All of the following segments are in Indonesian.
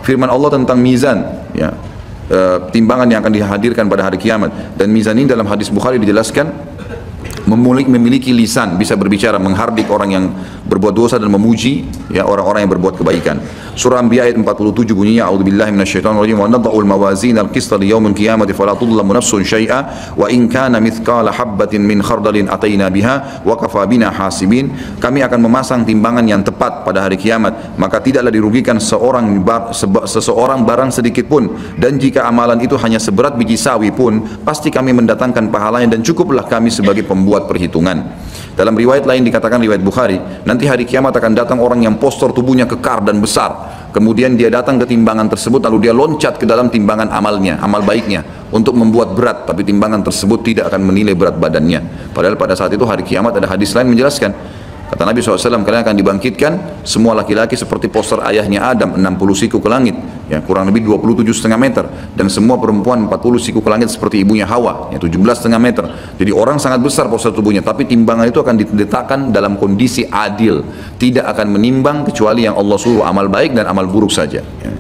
firman Allah tentang mizan, ya, timbangan yang akan dihadirkan pada hari kiamat. Dan mizan ini dalam hadis Bukhari dijelaskan memiliki lisan, bisa berbicara, menghardik orang yang berbuat dosa dan memuji, ya, orang-orang yang berbuat kebaikan. Surah Anbiya ayat 47 bunyinya, a'udzubillahi minasyaitonir rajim, wa nadha'ul mawazin al-qista liyaumil qiyamati fala tudlamu nafsun syai'a wa in kana mithqala habatin min khardalin ataina biha wa kafa bina hasibin. Kami akan memasang timbangan yang tepat pada hari kiamat, maka tidaklah dirugikan seseorang barang sedikit pun, dan jika amalan itu hanya seberat biji sawi pun pasti kami mendatangkan pahalanya, dan cukuplah kami sebagai pembuat perhitungan. Dalam riwayat lain dikatakan, riwayat Bukhari, nanti hari kiamat akan datang orang yang postur tubuhnya kekar dan besar. Kemudian dia datang ke timbangan tersebut, lalu dia loncat ke dalam timbangan amalnya, amal baiknya, untuk membuat berat, tapi timbangan tersebut tidak akan menilai berat badannya. Padahal pada saat itu hari kiamat ada hadis lain menjelaskan, kata Nabi SAW, kalian akan dibangkitkan semua laki-laki seperti poster ayahnya Adam, 60 siku ke langit, ya, kurang lebih 27,5 meter, dan semua perempuan 40 siku ke langit seperti ibunya Hawa, ya, 17,5 meter. Jadi orang sangat besar poster tubuhnya, tapi timbangan itu akan diletakkan dalam kondisi adil, tidak akan menimbang kecuali yang Allah suruh, amal baik dan amal buruk saja, ya.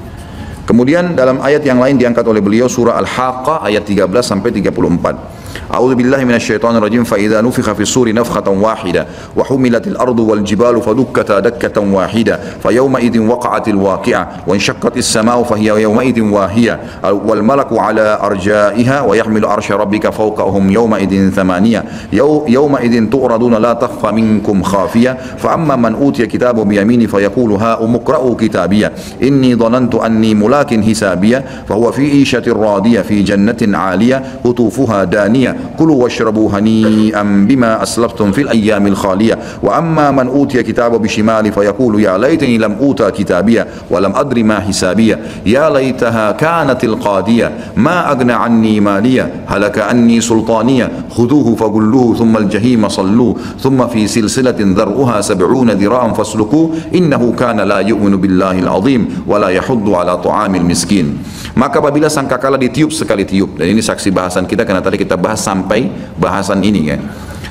Kemudian dalam ayat yang lain diangkat oleh beliau, surah Al-Haqqah ayat 13 sampai 34. A'udzu billahi minasyaitonir rajim, fa idza nufikha fis suri nafkhatan wahida wa humilatil ardu wal jibalu fadukkata dakkatan wahida fa yawma idzin waqa'atil waqi'ah wa inshaqqatis samaa'u fa hiya yawma idzin wahiyah wal malaku 'ala arja'iha wa yahmilu 'arsya rabbika fawqahum yawma idzin thamaniyah yawma idzin tu'raduna la takhfa minkum khafiyah fa amma man utiya kitabahu bi yamini fa yaqulu ha umqra'u kitabiyah inni dhanantu anni mulakin hisabiyah fa huwa fi 'ishatin radiyah fi jannatin 'aliyah qutufuha daniyah kulu washrabu hani'an bima aslaftum fil ayyamil khaliyah wa amma man utiya kitabahu bishimali fayaqulu ya laitani lam uta kitabiyah wa lam adri ma hisabiyah ya laitaha kanatil qadiyah ma agna anni maliyah halaka anni sultaniyah khuduhu fagulluhu thumma al-jahima salluhu thumma fi silsilatin dhar'uha 70 dira'an fasluku innahu kana la yu'minu billahi al-azim wa la yahuddu ala ta'amil miskin. Maka apabila sangkakala ditiup sekali tiup, dan ini saksi bahasan kita karena tadi kita bahas sampai bahasan ini, kan.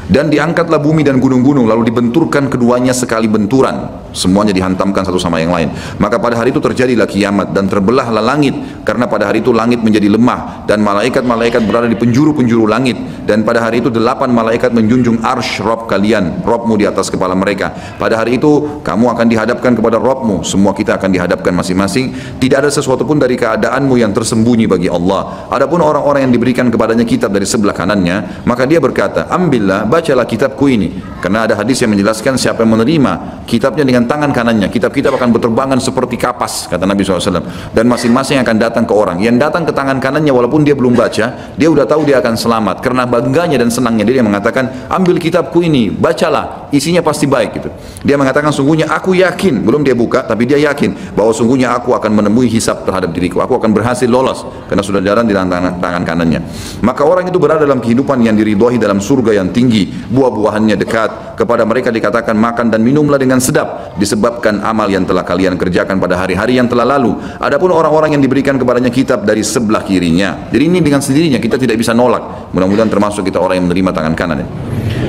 Dan diangkatlah bumi dan gunung-gunung, lalu dibenturkan keduanya sekali benturan, semuanya dihantamkan satu sama yang lain. Maka pada hari itu terjadilah kiamat dan terbelahlah langit, karena pada hari itu langit menjadi lemah dan malaikat-malaikat berada di penjuru-penjuru langit. Dan pada hari itu 8 malaikat menjunjung arsy Rabb kalian, Rabbmu di atas kepala mereka. Pada hari itu kamu akan dihadapkan kepada Rabbmu, semua kita akan dihadapkan masing-masing. Tidak ada sesuatu pun dari keadaanmu yang tersembunyi bagi Allah. Adapun orang-orang yang diberikan kepadanya kitab dari sebelah kanannya, maka dia berkata, ambillah, bacalah kitabku ini. Karena ada hadis yang menjelaskan siapa yang menerima kitabnya dengan tangan kanannya, kitab-kitab akan berterbangan seperti kapas, kata Nabi SAW. Dan masing-masing akan datang ke orang. Yang datang ke tangan kanannya walaupun dia belum baca, dia udah tahu dia akan selamat. Karena bangganya dan senangnya dia mengatakan, ambil kitabku ini, bacalah, isinya pasti baik gitu. Dia mengatakan, sungguhnya aku yakin, belum dia buka, tapi dia yakin bahwa sungguhnya aku akan menemui hisab terhadap diriku, aku akan berhasil lolos karena sudah jalan di tangan kanannya. Maka orang itu berada dalam kehidupan yang diridhoi dalam surga yang tinggi, buah-buahannya dekat, kepada mereka dikatakan makan dan minumlah dengan sedap disebabkan amal yang telah kalian kerjakan pada hari-hari yang telah lalu. Adapun orang-orang yang diberikan kepadanya kitab dari sebelah kirinya, jadi ini dengan sendirinya kita tidak bisa nolak, mudah-mudahan termasuk kita orang yang menerima tangan kanan.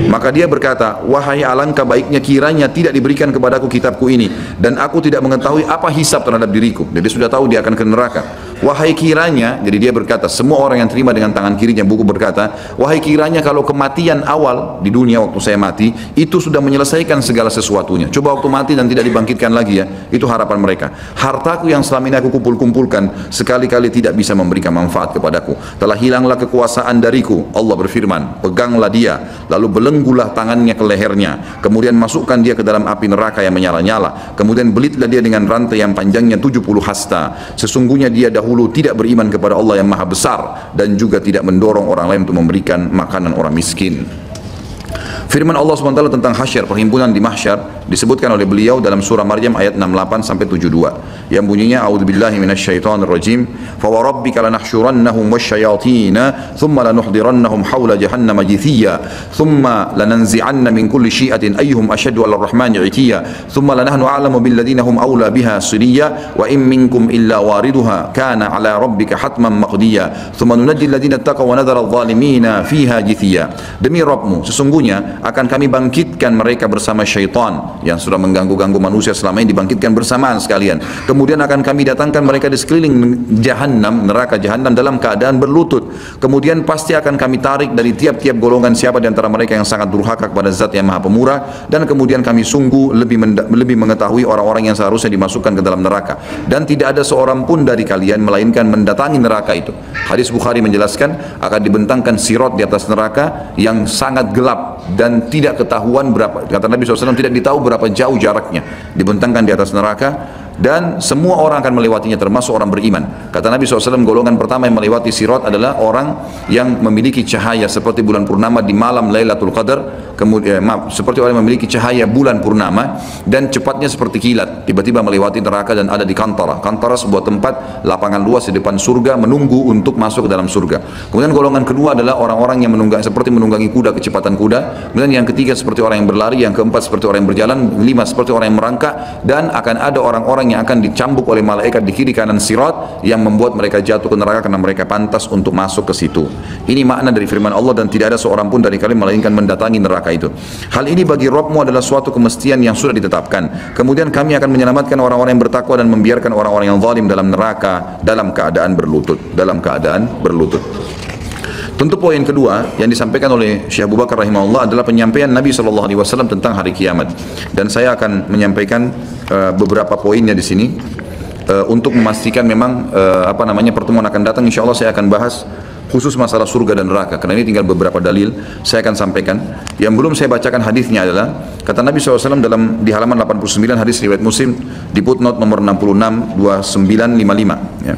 Maka dia berkata, wahai alangkah baiknya kiranya tidak diberikan kepadaku kitabku ini, dan aku tidak mengetahui apa hisab terhadap diriku. Jadi sudah tahu dia akan ke neraka. Wahai kiranya, jadi dia berkata, semua orang yang terima dengan tangan kirinya buku berkata, wahai kiranya kalau kematian awal di dunia waktu saya mati itu sudah menyelesaikan segala sesuatunya. Coba waktu mati dan tidak dibangkitkan lagi, ya, itu harapan mereka. Hartaku yang selama ini aku kumpul-kumpulkan sekali-kali tidak bisa memberikan manfaat kepadaku. Telah hilanglah kekuasaan dariku. Allah berfirman, peganglah dia, lalu belenggulah tangannya ke lehernya, kemudian masukkan dia ke dalam api neraka yang menyala-nyala, kemudian belitlah dia dengan rantai yang panjangnya 70 hasta. Sesungguhnya dia dahulu tidak beriman kepada Allah yang maha besar, dan juga tidak mendorong orang lain untuk memberikan makanan orang miskin. Firman Allah SWT tentang hasyar, perhimpunan di mahsyar, disebutkan oleh beliau dalam surah Maryam ayat 68 sampai 72 yang bunyinya, a'udzubillahi minasyaitonirrajim, fa wa rabbika lanahsyurannahum wasyayatina thumma lanuhdirannahum hawla jahannama jithiya thumma lananzi'anna min kulli syi'atin ayyuhum ashaddu 'ala ar-rahmani 'itiya thumma lanahnu a'lamu bil ladzina hum awla biha siriya wa in minkum illa wariduha kana 'ala rabbika hatman maqdiya thumma nunajjil ladzina taqaw wa nadhara adh-dhalimina fiha jithiya. Demi Rabbmu, sesungguhnya akan kami bangkitkan mereka bersama syaitan yang sudah mengganggu-ganggu manusia selama ini dibangkitkan bersamaan sekalian. Kemudian akan kami datangkan mereka di sekeliling Jahannam, neraka Jahannam dalam keadaan berlutut. Kemudian pasti akan kami tarik dari tiap-tiap golongan siapa di antara mereka yang sangat durhaka kepada Zat yang Maha Pemurah, dan kemudian kami sungguh lebih mengetahui orang-orang yang seharusnya dimasukkan ke dalam neraka, dan tidak ada seorang pun dari kalian melainkan mendatangi neraka itu. Hadis Bukhari menjelaskan akan dibentangkan sirat di atas neraka yang sangat gelap dan tidak ketahuan berapa, kata Nabi SAW, tidak ditahu berapa jauh jaraknya, dibentangkan di atas neraka, dan semua orang akan melewatinya termasuk orang beriman. Kata Nabi SAW, golongan pertama yang melewati sirat adalah orang yang memiliki cahaya seperti bulan purnama di malam Lailatul Qadar, kemudian seperti orang yang memiliki cahaya bulan purnama dan cepatnya seperti kilat, tiba-tiba melewati neraka dan ada di Kantara. Kantara sebuah tempat lapangan luas di depan surga menunggu untuk masuk ke dalam surga. Kemudian golongan kedua adalah orang-orang yang seperti menunggangi kuda, kecepatan kuda. Kemudian yang ketiga seperti orang yang berlari, yang keempat seperti orang yang berjalan, lima seperti orang yang merangkak, dan akan ada orang-orang yang akan dicambuk oleh malaikat di kiri kanan sirat yang membuat mereka jatuh ke neraka karena mereka pantas untuk masuk ke situ. Ini makna dari firman Allah, dan tidak ada seorang pun dari kalian melainkan mendatangi neraka itu. Hal ini bagi Rabbmu adalah suatu kemestian yang sudah ditetapkan. Kemudian kami akan menyelamatkan orang-orang yang bertakwa dan membiarkan orang-orang yang zalim dalam neraka dalam keadaan berlutut. Tentu poin kedua yang disampaikan oleh Syekh Abu Bakar rahimahullah adalah penyampaian Nabi SAW tentang hari kiamat, dan saya akan menyampaikan beberapa poinnya di sini untuk memastikan memang pertemuan akan datang. Insya Allah saya akan bahas khusus masalah surga dan neraka, karena ini tinggal beberapa dalil saya akan sampaikan. Yang belum saya bacakan hadisnya adalah kata Nabi SAW di halaman 89 hadis riwayat Muslim di footnote nomor 66 2955 ya.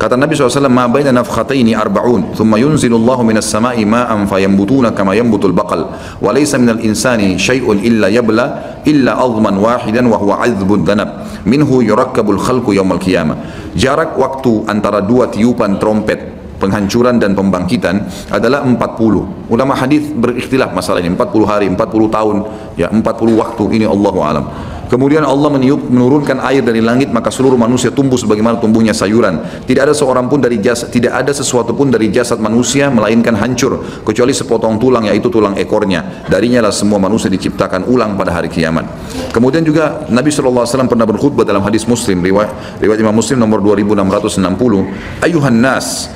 Kata Nabi SAW, ma baina nafkhataini arba'un, thumma yunzilullahu minas sama'i ma'an fayambutuna kama yambutul baqal, wa laysa minal insani syai'un illa yabla illa azman wahidan wa huwa 'adzbud dhanab minhu yurakkabul khalqu yaumal qiyamah. Jarak waktu antara dua tiupan trompet penghancuran dan pembangkitan adalah 40. Ulama hadis berikhtilaf masalah ini, 40 hari, 40 tahun, ya 40 waktu, ini Allahu alam. Kemudian Allah menurunkan air dari langit, maka seluruh manusia tumbuh sebagaimana tumbuhnya sayuran. Tidak ada sesuatu pun dari jasad manusia melainkan hancur kecuali sepotong tulang, yaitu tulang ekornya. Darinya lah semua manusia diciptakan ulang pada hari kiamat. Kemudian juga Nabi SAW pernah berkhutbah dalam hadis Muslim, riwayat Imam Muslim nomor 2660, ayuhan nas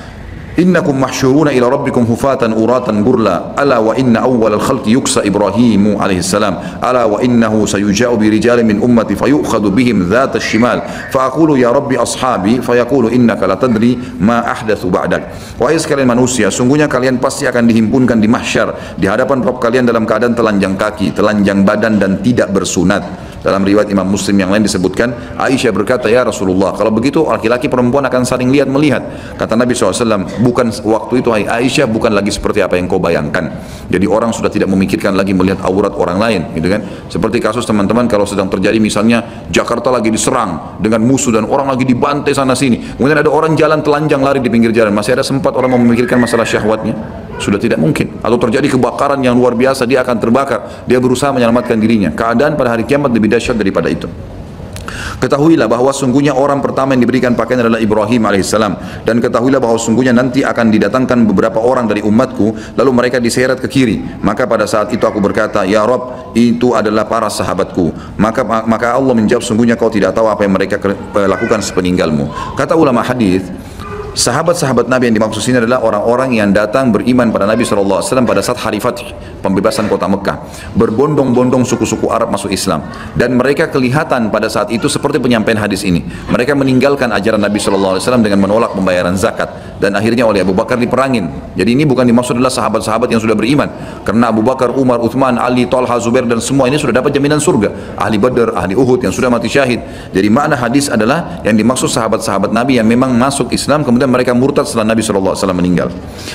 innakum mahsyuruna ila rabbikum hufatan uratan gurla ala wa inna awwal al-khalqi yuksa Ibrahimu alaihi salam ala wa innahu sayuja'u bi rijalin min ummati fayukhadhu bihim dhata shimal fa aqulu ya rabbi ashabi fayaqulu innaka la tadri ma ahdathu ba'dak. Wahai sekalian manusia, sungguhnya kalian pasti akan dihimpunkan di mahsyar di hadapan Rabb kalian dalam keadaan telanjang kaki, telanjang badan, dan tidak bersunat. Dalam riwayat Imam Muslim yang lain disebutkan, Aisyah berkata, ya Rasulullah, kalau begitu laki-laki perempuan akan saling lihat melihat. Kata Nabi SAW, bukan waktu itu Aisyah, bukan lagi seperti apa yang kau bayangkan. Jadi orang sudah tidak memikirkan lagi melihat aurat orang lain, gitu kan? Seperti kasus teman-teman kalau sedang terjadi misalnya Jakarta lagi diserang dengan musuh dan orang lagi dibantai sana sini, kemudian ada orang jalan telanjang lari di pinggir jalan, masih ada sempat orang memikirkan masalah syahwatnya? Sudah tidak mungkin. Atau terjadi kebakaran yang luar biasa, dia akan terbakar, dia berusaha menyelamatkan dirinya. Keadaan pada hari kiamat lebih dahsyat daripada itu. Ketahuilah bahwa sungguhnya orang pertama yang diberikan pakaian adalah Ibrahim alaihissalam, dan ketahuilah bahwa sungguhnya nanti akan didatangkan beberapa orang dari umatku, lalu mereka diseret ke kiri. Maka pada saat itu aku berkata, ya Rabb, itu adalah para sahabatku. Maka Allah menjawab, sungguhnya kau tidak tahu apa yang mereka lakukan sepeninggalmu. Kata ulama hadis, sahabat-sahabat Nabi yang dimaksud sini adalah orang-orang yang datang beriman pada Nabi SAW pada saat hari Fath, pembebasan kota Mekah. Berbondong-bondong suku-suku Arab masuk Islam, dan mereka kelihatan pada saat itu seperti penyampaian hadis ini. Mereka meninggalkan ajaran Nabi SAW dengan menolak pembayaran zakat, dan akhirnya oleh Abu Bakar diperangin. Jadi ini bukan dimaksud adalah sahabat-sahabat yang sudah beriman, karena Abu Bakar, Umar, Uthman, Ali, Talha, Zubair, dan semua ini sudah dapat jaminan surga. Ahli Badr, ahli Uhud yang sudah mati syahid. Jadi makna hadis adalah yang dimaksud sahabat-sahabat Nabi yang memang masuk Islam kemudian mereka murtad setelah Nabi SAW meninggal.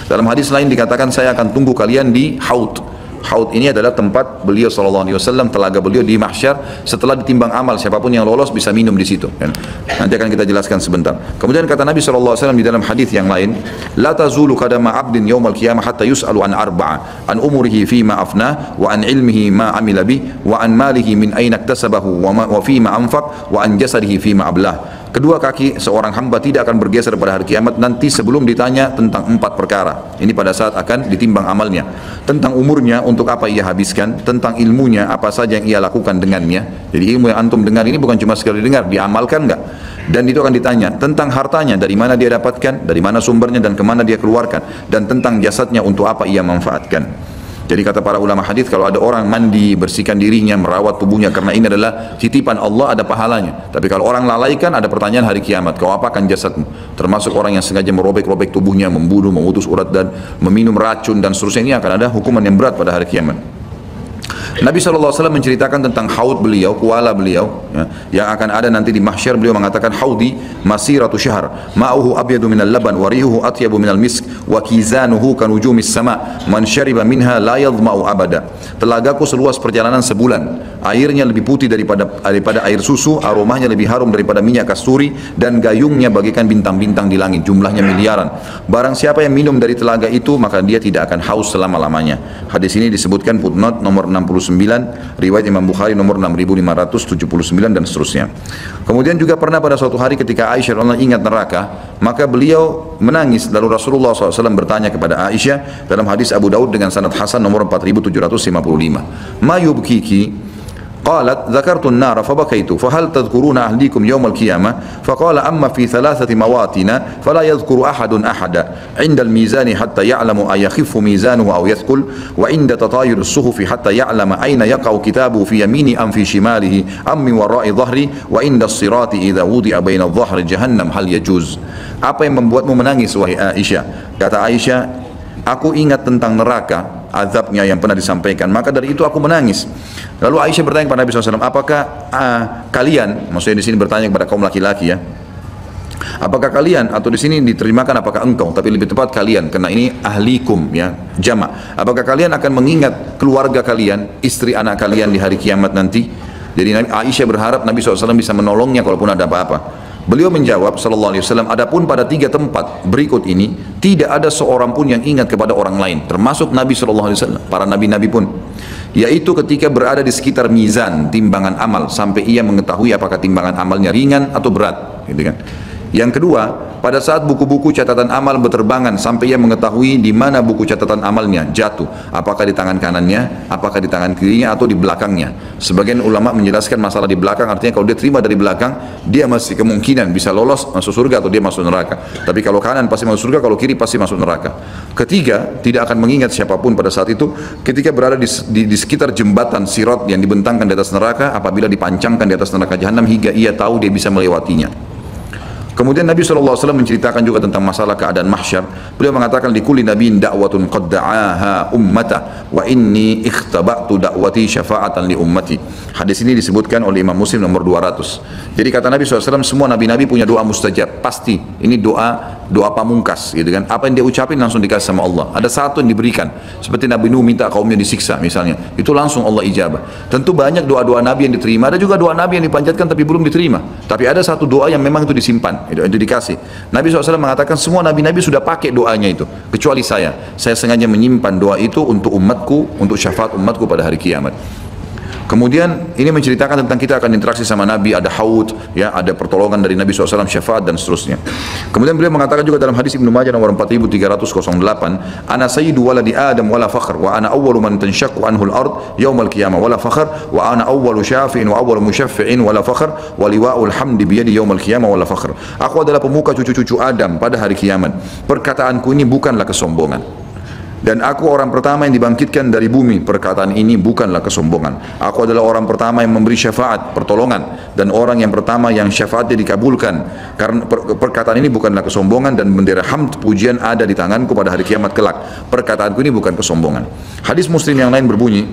Dalam hadis lain dikatakan, saya akan tunggu kalian di Haud. Haud ini adalah tempat beliau SAW, telaga beliau di mahsyar. Setelah ditimbang amal, siapapun yang lolos bisa minum di situ. Nanti akan kita jelaskan sebentar. Kemudian kata Nabi SAW di dalam hadis yang lain, la tazulu qadama 'abdin yaumal qiyamah hatta yus'alu an arba'a, an umrihi fima afnah, wa an ilmihi ma amila bih, wa an malihi min aina iktasabahu, wa fima anfaq, wa an jasadihi fima ablah. kedua kaki seorang hamba tidak akan bergeser pada hari kiamat nanti sebelum ditanya tentang 4 perkara. Ini pada saat akan ditimbang amalnya. Tentang umurnya, untuk apa ia habiskan. Tentang ilmunya, apa saja yang ia lakukan dengannya. Jadi ilmu yang antum dengar ini bukan cuma sekali dengar, diamalkan enggak? Dan itu akan ditanya tentang hartanya, dari mana dia dapatkan, dari mana sumbernya, dan kemana dia keluarkan. Dan tentang jasadnya, untuk apa ia manfaatkan. Jadi kata para ulama hadis, kalau ada orang mandi, bersihkan dirinya, merawat tubuhnya, karena ini adalah titipan Allah, ada pahalanya. Tapi kalau orang lalaikan, ada pertanyaan hari kiamat, kau apakan jasadmu? Termasuk orang yang sengaja merobek-robek tubuhnya, membunuh, memutus urat, dan meminum racun, dan seterusnya, ini akan ada hukuman yang berat pada hari kiamat. Nabi SAW menceritakan tentang haud beliau, kuala beliau, ya, yang akan ada nanti di mahsyar. Beliau mengatakan, haudi masiratu syahr, ma'uhu abyadu minal laban, warihuhu atyabu minal misk, wa kizanuhu kanujumis sama, man syariba minha la yadhma'u abada. Telagaku seluas perjalanan sebulan, airnya lebih putih daripada air susu, aromanya lebih harum daripada minyak kasturi, dan gayungnya bagaikan bintang-bintang di langit, jumlahnya miliaran. Barang siapa yang minum dari telaga itu, maka dia tidak akan haus selama-lamanya. Hadis ini disebutkan footnote nomor 69, riwayat Imam Bukhari nomor 6579 dan seterusnya. Kemudian juga pernah pada suatu hari ketika Aisyah radhiyallahu anha ingat neraka, maka beliau menangis. Lalu Rasulullah SAW bertanya kepada Aisyah dalam hadis Abu Daud dengan sanad hasan nomor 4755, ma yubkiki? قالت ذكرت النار فبكيت فهل تذكرون أهليكم يوم القيامة فقال أما في 3 مواطن فلا يذكر أحد أحدا عند الميزان حتى يعلم أيخف ميزانه أو يثقل وعند تطاير الصحف حتى يعلم أين يقع كتابه في يمينه أم في شماله أم من وراء ظهره وعند الصراط إذا وضع بين الظهر جهنم هل يجوز. Apa yang membuatmu menangis wahai Aisyah? Kata Aisyah, aku ingat tentang neraka, azabnya yang pernah disampaikan, maka dari itu aku menangis. Lalu Aisyah bertanya kepada Nabi SAW, apakah kalian, maksudnya di sini bertanya kepada kaum laki-laki ya, apakah kalian, atau di sini diterjemahkan apakah engkau, tapi lebih tepat kalian, karena ini ahlikum ya, jamak. Apakah kalian akan mengingat keluarga kalian, istri anak kalian di hari kiamat nanti? Jadi Aisyah berharap Nabi SAW bisa menolongnya kalaupun ada apa-apa. Beliau menjawab sallallahu alaihi wasallam, adapun pada 3 tempat berikut ini tidak ada seorang pun yang ingat kepada orang lain, termasuk Nabi sallallahu alaihi wasallam, para nabi-nabi pun, yaitu ketika berada di sekitar mizan, timbangan amal, sampai ia mengetahui apakah timbangan amalnya ringan atau berat, gitu kan. Yang kedua, pada saat buku-buku catatan amal berterbangan sampai ia mengetahui di mana buku catatan amalnya jatuh, apakah di tangan kanannya, apakah di tangan kirinya, atau di belakangnya. Sebagian ulama menjelaskan masalah di belakang, artinya kalau dia terima dari belakang, dia masih kemungkinan bisa lolos masuk surga atau dia masuk neraka. Tapi kalau kanan pasti masuk surga, kalau kiri pasti masuk neraka. Ketiga, tidak akan mengingat siapapun pada saat itu ketika berada di sekitar jembatan sirat yang dibentangkan di atas neraka, apabila dipancangkan di atas neraka jahanam hingga ia tahu dia bisa melewatinya. Kemudian Nabi SAW menceritakan juga tentang masalah keadaan mahsyar. Beliau mengatakan, likulli nabiin da'watun qad da'aha ummata wa inni ikhtaba'tu da'wati syafa'atan li ummati. Hadis ini disebutkan oleh Imam Muslim nomor 200. Jadi kata Nabi SAW, semua nabi-nabi punya doa mustajab, pasti. Ini doa pamungkas, gitu kan. Apa yang dia ucapin langsung dikasih sama Allah. Ada satu yang diberikan, seperti Nabi Nuh minta kaumnya disiksa misalnya, itu langsung Allah ijabah. Tentu banyak doa-doa nabi yang diterima, ada juga doa nabi yang dipanjatkan tapi belum diterima. Tapi ada satu doa yang memang itu disimpan, itu dikasih. Nabi SAW mengatakan semua nabi-nabi sudah pakai doanya itu, kecuali saya sengaja menyimpan doa itu untuk umatku, untuk syafaat umatku pada hari kiamat. Kemudian ini menceritakan tentang kita akan interaksi sama Nabi, ada haud, ya, ada pertolongan dari Nabi SAW, syafaat dan seterusnya. Kemudian beliau mengatakan juga dalam hadis Ibnu Majah nomor 4308, ana sayyidu waladi Adam wala fakhr wa ana awwalu man tanshaqqu anhu al-ard yaumal qiyamah wala fakhr wa ana awwalu syafi'in wa awwalu musyaffi'in wala fakhr wa liwa'ul hamdi biyadi yaumal qiyamah wala fakhr. Aku adalah pemuka cucu-cucu Adam pada hari kiamat. Perkataanku ini bukanlah kesombongan. Dan aku orang pertama yang dibangkitkan dari bumi. Perkataan ini bukanlah kesombongan. Aku adalah orang pertama yang memberi syafaat, pertolongan, dan orang yang pertama yang syafaatnya dikabulkan. Karena perkataan ini bukanlah kesombongan, dan bendera hamd, pujian ada di tanganku pada hari kiamat kelak. Perkataanku ini bukan kesombongan. Hadis Muslim yang lain berbunyi,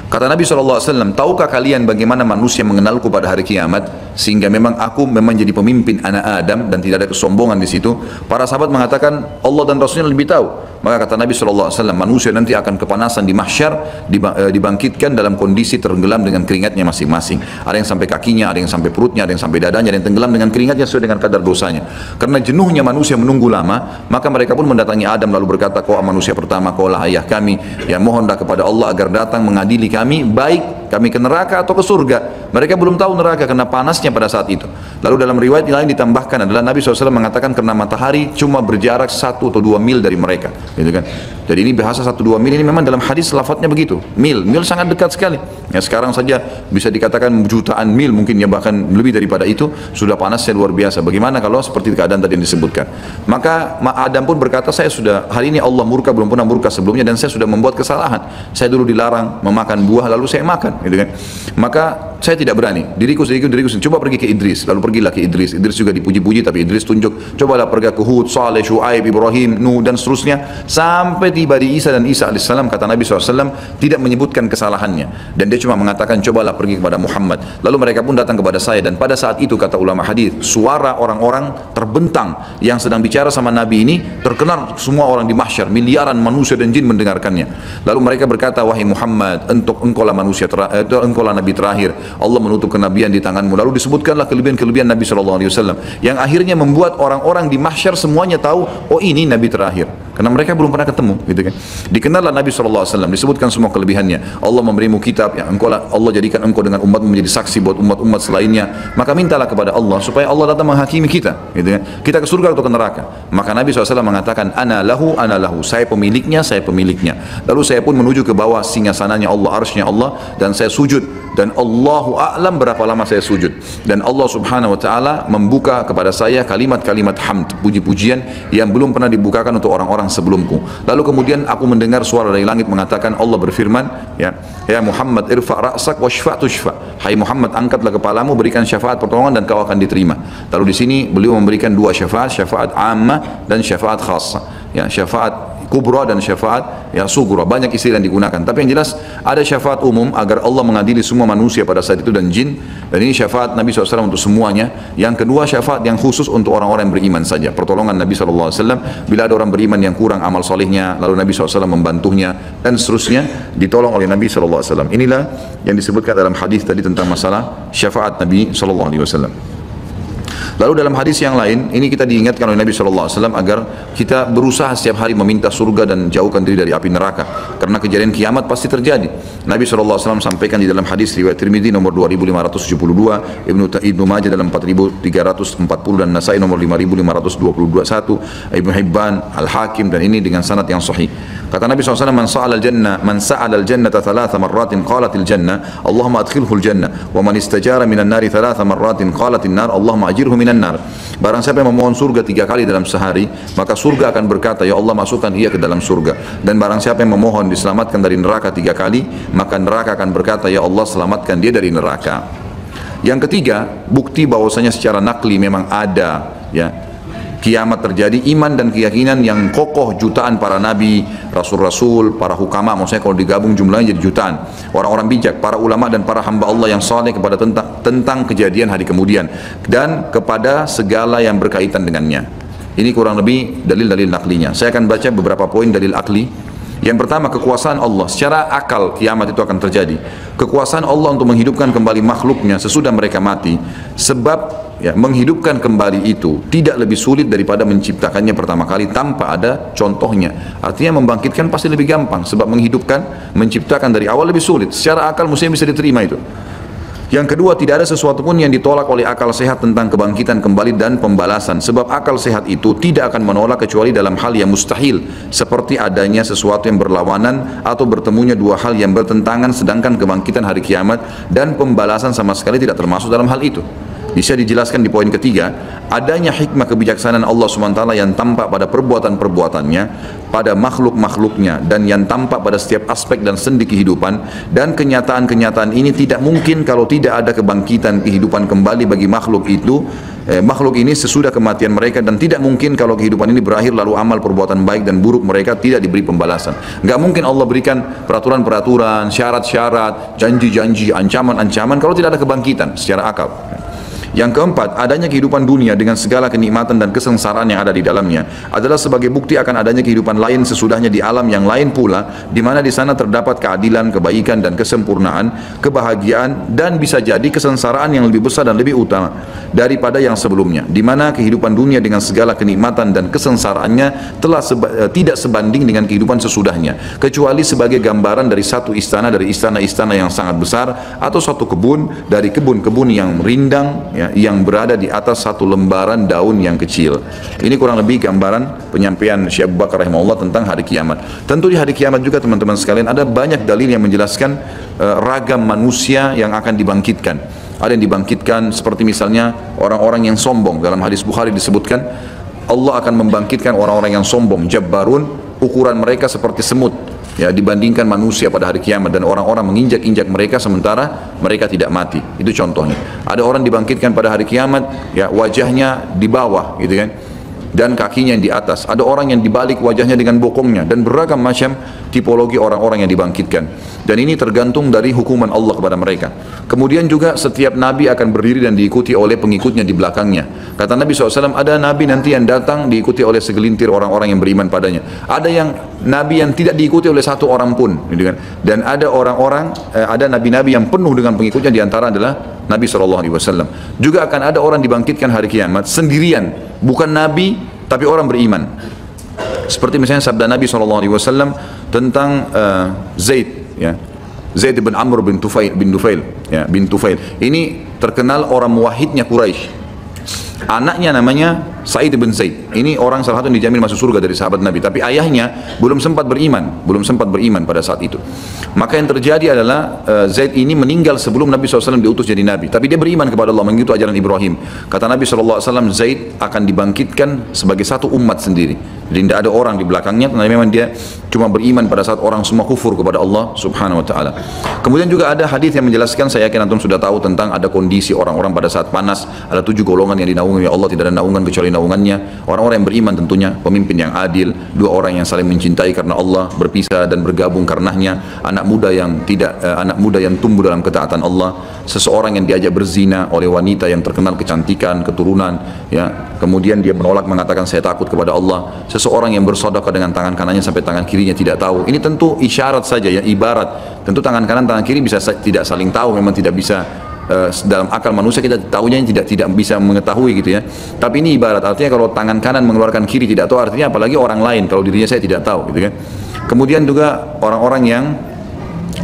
kata Nabi SAW, tahukah kalian bagaimana manusia mengenalku pada hari kiamat? Sehingga memang aku jadi pemimpin anak Adam dan tidak ada kesombongan di situ. Para sahabat mengatakan Allah dan Rasulnya lebih tahu. Maka kata Nabi SAW, manusia nanti akan kepanasan di mahsyar, dibangkitkan dalam kondisi tenggelam dengan keringatnya masing-masing. Ada yang sampai kakinya, ada yang sampai perutnya, ada yang sampai dadanya, ada yang tenggelam dengan keringatnya sesuai dengan kadar dosanya. Karena jenuhnya manusia menunggu lama, maka mereka pun mendatangi Adam lalu berkata, kau manusia pertama, kau lah ayah kami, ya mohonlah kepada Allah agar datang mengadili kami, baik kami ke neraka atau ke surga. Mereka belum tahu neraka karena panasnya panasnya pada saat itu. Lalu dalam riwayat lain ditambahkan adalah Nabi SAW mengatakan karena matahari cuma berjarak 1 atau 2 mil dari mereka, gitu kan. Jadi ini bahasa 1-2 mil ini memang dalam hadis lafadznya begitu. Mil sangat dekat sekali. Ya sekarang saja bisa dikatakan jutaan mil mungkin ya, bahkan lebih daripada itu, sudah panasnya luar biasa. Bagaimana kalau seperti keadaan tadi yang disebutkan? Maka Adam pun berkata, saya sudah, hari ini Allah murka, belum pernah murka sebelumnya, dan saya sudah membuat kesalahan. Saya dulu dilarang memakan buah, lalu saya makan, gitu kan. Maka saya tidak berani, diriku sendiri, coba pergi ke Idris. Lalu pergilah ke Idris. Idris juga dipuji-puji, tapi Idris tunjuk, cobalah pergi ke Hud, Saleh, Syuaib, Ibrahim, Nuh, dan seterusnya, sampai tiba di Isa dan Isa alaihissalam. Kata Nabi SAW tidak menyebutkan kesalahannya, dan dia cuma mengatakan cobalah pergi kepada Muhammad. Lalu mereka pun datang kepada saya, dan pada saat itu kata ulama hadis, suara orang-orang terbentang yang sedang bicara sama Nabi ini terkenal semua orang di mahsyar, miliaran manusia dan jin mendengarkannya. Lalu mereka berkata, wahai Muhammad, engkaulah manusia engkaulah Nabi terakhir, Allah menutup kenabian di tanganmu. Lalu disebutkanlah kelebihan-kelebihan Nabi SAW yang akhirnya membuat orang-orang di mahsyar semuanya tahu, oh ini Nabi terakhir, karena mereka belum pernah ketemu, gitu kan. Dikenallah Nabi SAW, disebutkan semua kelebihannya. Allah memberimu kitab, yang Allah jadikan engkau dengan umatmu menjadi saksi buat umat-umat selainnya. Maka mintalah kepada Allah supaya Allah datang menghakimi kita, gitu kan. Kita ke surga atau ke neraka. Maka Nabi SAW mengatakan, ana lahu, saya pemiliknya, saya pemiliknya. Lalu saya pun menuju ke bawah singgasananya Allah, arsy-nya Allah, dan saya sujud. Dan Allahu a'lam berapa lama saya sujud. Dan Allah Subhanahu wa ta'ala membuka kepada saya kalimat-kalimat hamd, puji-pujian yang belum pernah dibukakan untuk orang-orang sebelumku. Lalu kemudian aku mendengar suara dari langit mengatakan, Allah berfirman, ya Muhammad, irfa' ra'sak washfa' tushfa. Hai Muhammad, angkatlah kepalamu, berikan syafaat pertolongan dan kau akan diterima. Lalu di sini beliau memberikan dua syafaat, syafaat ammah dan syafaat khassa. Ya, syafaat kubra dan syafaat ya sugra, banyak istilah yang digunakan, tapi yang jelas ada syafaat umum agar Allah mengadili semua manusia pada saat itu dan jin, dan ini syafaat Nabi SAW untuk semuanya. Yang kedua syafaat yang khusus untuk orang-orang yang beriman saja, pertolongan Nabi SAW bila ada orang beriman yang kurang amal solehnya, lalu Nabi SAW membantunya dan seterusnya, ditolong oleh Nabi SAW. Inilah yang disebutkan dalam hadis tadi tentang masalah syafaat Nabi SAW. Lalu dalam hadis yang lain, ini kita diingatkan oleh Nabi SAW agar kita berusaha setiap hari meminta surga dan jauhkan diri dari api neraka, karena kejadian kiamat pasti terjadi. Nabi SAW sampaikan di dalam hadis riwayat Tirmidzi nomor 2572, Ibnu Majah dalam 4340, dan Nasai nomor 5522, Ibnu Hibban, Al-Hakim, dan ini dengan sanad yang sahih. Kata Nabi SAW, man sa'ala al-jannata thalatha marratin qalatil jannah Allahumma adkhilhul jannah, wa man istajara minan nari thalatha marratin qalatin nar Allahumma ajirhu minan nar. Barang siapa yang memohon surga 3 kali dalam sehari, maka surga akan berkata, ya Allah masukkan ia ke dalam surga. Dan barang siapa yang memohon diselamatkan dari neraka 3 kali, maka neraka akan berkata, ya Allah selamatkan dia dari neraka. Yang ketiga, bukti bahwasanya secara nakli memang ada ya kiamat terjadi, iman dan keyakinan yang kokoh jutaan para nabi, rasul-rasul, para hukama, maksudnya kalau digabung jumlahnya jadi jutaan, orang-orang bijak, para ulama dan para hamba Allah yang saleh kepada tentang kejadian hari kemudian dan kepada segala yang berkaitan dengannya. Ini kurang lebih dalil-dalil naklinya. Saya akan baca beberapa poin dalil akli. Yang pertama, kekuasaan Allah. Secara akal kiamat itu akan terjadi. Kekuasaan Allah untuk menghidupkan kembali makhluknya sesudah mereka mati. Sebab ya, menghidupkan kembali itu tidak lebih sulit daripada menciptakannya pertama kali tanpa ada contohnya. Artinya membangkitkan pasti lebih gampang, sebab menghidupkan, menciptakan dari awal lebih sulit. Secara akal mestinya bisa diterima itu. Yang kedua, tidak ada sesuatu pun yang ditolak oleh akal sehat tentang kebangkitan kembali dan pembalasan. Sebab akal sehat itu tidak akan menolak kecuali dalam hal yang mustahil, seperti adanya sesuatu yang berlawanan atau bertemunya dua hal yang bertentangan, sedangkan kebangkitan hari kiamat dan pembalasan sama sekali tidak termasuk dalam hal itu. Bisa dijelaskan di poin ketiga, adanya hikmah kebijaksanaan Allah SWT yang tampak pada perbuatan-perbuatannya, pada makhluk-makhluknya, dan yang tampak pada setiap aspek dan sendi kehidupan. Dan kenyataan-kenyataan ini tidak mungkin kalau tidak ada kebangkitan kehidupan kembali bagi makhluk itu, makhluk ini sesudah kematian mereka, dan tidak mungkin kalau kehidupan ini berakhir lalu amal perbuatan baik dan buruk mereka tidak diberi pembalasan. Nggak mungkin Allah berikan peraturan-peraturan, syarat-syarat, janji-janji, ancaman-ancaman kalau tidak ada kebangkitan secara akal. Yang keempat, adanya kehidupan dunia dengan segala kenikmatan dan kesengsaraan yang ada di dalamnya adalah sebagai bukti akan adanya kehidupan lain sesudahnya di alam yang lain pula, di mana di sana terdapat keadilan, kebaikan dan kesempurnaan, kebahagiaan, dan bisa jadi kesengsaraan yang lebih besar dan lebih utama daripada yang sebelumnya, di mana kehidupan dunia dengan segala kenikmatan dan kesengsaraannya telah tidak sebanding dengan kehidupan sesudahnya, kecuali sebagai gambaran dari satu istana dari istana-istana yang sangat besar, atau satu kebun dari kebun-kebun yang rindang ya, ya, yang berada di atas satu lembaran daun yang kecil. Ini kurang lebih gambaran penyampaian Syekh Abu Bakar rahimahullah tentang hari kiamat. Tentu di hari kiamat juga teman-teman sekalian ada banyak dalil yang menjelaskan ragam manusia yang akan dibangkitkan. Ada yang dibangkitkan seperti misalnya orang-orang yang sombong. Dalam hadis Bukhari disebutkan Allah akan membangkitkan orang-orang yang sombong, jabbarun, ukuran mereka seperti semut, ya, dibandingkan manusia pada hari kiamat, dan orang-orang menginjak-injak mereka sementara mereka tidak mati. Itu contohnya. Ada orang dibangkitkan pada hari kiamat, ya, wajahnya di bawah, gitu kan, dan kakinya yang di atas. Ada orang yang dibalik wajahnya dengan bokongnya, dan beragam macam tipologi orang-orang yang dibangkitkan. Dan ini tergantung dari hukuman Allah kepada mereka. Kemudian juga setiap nabi akan berdiri dan diikuti oleh pengikutnya di belakangnya. Kata Nabi SAW, ada nabi nanti yang datang diikuti oleh segelintir orang-orang yang beriman padanya. Ada yang nabi yang tidak diikuti oleh satu orang pun, gitu kan. Dan ada orang-orang, ada nabi-nabi yang penuh dengan pengikutnya, diantara adalah Nabi SAW. Juga akan ada orang dibangkitkan hari kiamat sendirian, bukan nabi tapi orang beriman. Seperti misalnya sabda Nabi SAW tentang Zaid, ya, Zaid bin Amr bin Tufail, ya, bin Tufail. Ini terkenal orang muwahhidnya Quraisy. Anaknya namanya Sa'id bin Zaid. Ini orang salah satu yang dijamin masuk surga dari sahabat Nabi. Tapi ayahnya belum sempat beriman pada saat itu. Maka yang terjadi adalah Zaid ini meninggal sebelum Nabi SAW diutus jadi Nabi. Tapi dia beriman kepada Allah, mengikuti ajaran Ibrahim. Kata Nabi SAW, Zaid akan dibangkitkan sebagai satu umat sendiri. Jadi tidak ada orang di belakangnya, karena memang dia cuma beriman pada saat orang semua kufur kepada Allah Subhanahu Wa Taala. Kemudian juga ada hadis yang menjelaskan, saya yakin antum sudah tahu tentang ada kondisi orang-orang pada saat panas. Ada 7 golongan yang dinaungi oleh Allah, tidak ada naungan kecuali naungannya. Orang-orang yang beriman tentunya, pemimpin yang adil, 2 orang yang saling mencintai karena Allah, berpisah dan bergabung karenanya, anak muda yang tumbuh dalam ketaatan Allah, seseorang yang diajak berzina oleh wanita yang terkenal kecantikan, keturunan, ya, kemudian dia menolak, mengatakan saya takut kepada Allah. Seseorang yang bersedekah dengan tangan kanannya sampai tangan kirinya tidak tahu. Ini tentu isyarat saja, ya, ibarat. Tentu tangan kanan tangan kiri bisa tidak saling tahu, memang tidak bisa dalam akal manusia kita tahunya tidak bisa mengetahui, gitu ya. Tapi ini ibarat, artinya kalau tangan kanan mengeluarkan kiri tidak tahu, artinya apalagi orang lain kalau dirinya saya tidak tahu, gitu kan. Kemudian juga orang-orang yang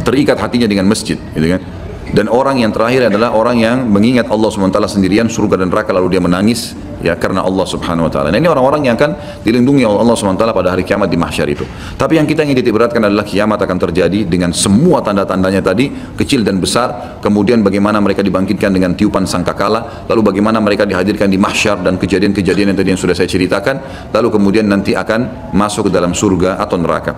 terikat hatinya dengan masjid, gitu kan. Dan orang yang terakhir adalah orang yang mengingat Allah SWT sendirian, surga dan neraka, lalu dia menangis, ya, karena Allah Subhanahu Wa Taala. Nah, ini orang-orang yang akan dilindungi oleh Allah SWT pada hari kiamat di mahsyar itu. Tapi yang kita ingin titikberatkan adalah kiamat akan terjadi dengan semua tanda-tandanya tadi, kecil dan besar. Kemudian bagaimana mereka dibangkitkan dengan tiupan sangkakala, lalu bagaimana mereka dihadirkan di mahsyar dan kejadian-kejadian yang tadi yang sudah saya ceritakan, lalu kemudian nanti akan masuk ke dalam surga atau neraka.